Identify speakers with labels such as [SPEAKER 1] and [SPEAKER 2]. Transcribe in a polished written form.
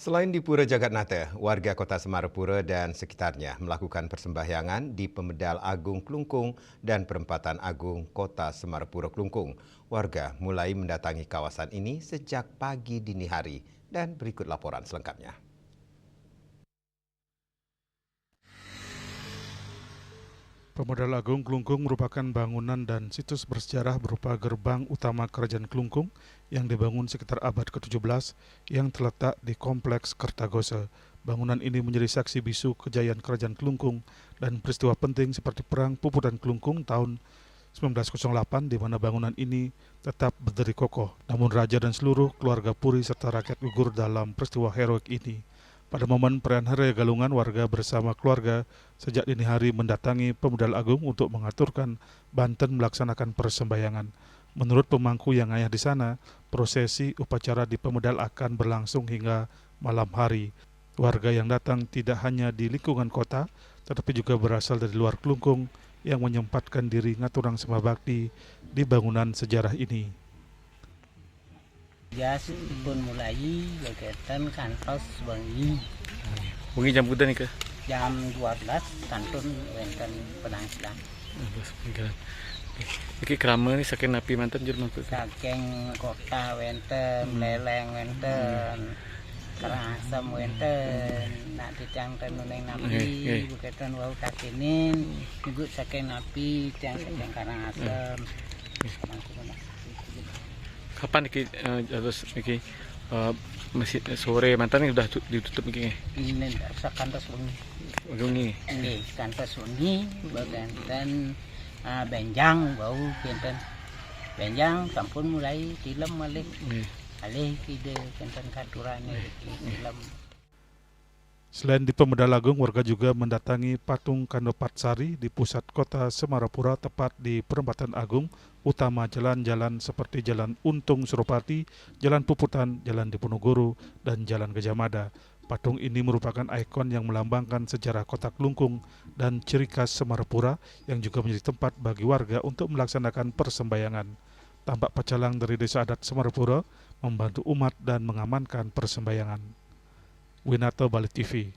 [SPEAKER 1] Selain di Pura Jagatnata, warga Kota Semarapura dan sekitarnya melakukan persembahyangan di Pemedal Agung Klungkung dan Perempatan Agung Kota Semarapura Klungkung. Warga mulai mendatangi kawasan ini sejak pagi dini hari dan berikut laporan selengkapnya.
[SPEAKER 2] Pemedal Agung Klungkung merupakan bangunan dan situs bersejarah berupa gerbang utama Kerajaan Klungkung yang dibangun sekitar abad ke-17 yang terletak di Kompleks Kertagosa. Bangunan ini menjadi saksi bisu kejayaan Kerajaan Klungkung dan peristiwa penting seperti Perang Puputan Klungkung tahun 1908 di mana bangunan ini tetap berdiri kokoh. Namun raja dan seluruh keluarga Puri serta rakyat gugur dalam peristiwa heroik ini. Pada momen perayaan Hari Raya Galungan, warga bersama keluarga sejak dini hari mendatangi Pemedal Agung untuk mengaturkan Banten melaksanakan persembahyangan. Menurut pemangku yang ayah di sana, prosesi upacara di Pemedal akan berlangsung hingga malam hari. Warga yang datang tidak hanya di lingkungan kota, tetapi juga berasal dari luar Klungkung yang menyempatkan diri ngaturang sembah bakti di bangunan sejarah ini.
[SPEAKER 3] Ya, pun mulai kegiatan kantos bengi
[SPEAKER 4] Bengi jam kuda nih ke?
[SPEAKER 3] jam 12 kantun wonten penangsilan.
[SPEAKER 4] Iki krama nih saking napi manten jur mangku.
[SPEAKER 3] Saking kota wonten, leleng wonten, Karangasem wonten, nak titiang tenuneng napi, buketan wau takinin, ibu saking napi, tiang saking Karangasem.
[SPEAKER 4] Kapan iki harus iki masih sore mantan ini udah ditutup iki.
[SPEAKER 3] Ini sakantos bengi.
[SPEAKER 4] Bengi.
[SPEAKER 3] Nggih, kantos wengi baganten benjang bau kinten. Benjang sampun mulai tilem malih. Alih kide kinten katurane iki tilem.
[SPEAKER 2] Selain di Pemedal Agung, warga juga mendatangi patung Kandopatsari di pusat kota Semarapura, tepat di Perempatan Agung, utama jalan-jalan seperti Jalan Untung Suropati, Jalan Puputan, Jalan Diponegoro, dan Jalan Gajah Mada. Patung ini merupakan ikon yang melambangkan sejarah kota Klungkung dan ciri khas Semarapura yang juga menjadi tempat bagi warga untuk melaksanakan persembahyangan. Tampak pecalang dari Desa Adat Semarapura membantu umat dan mengamankan persembahyangan. Winato Bali TV.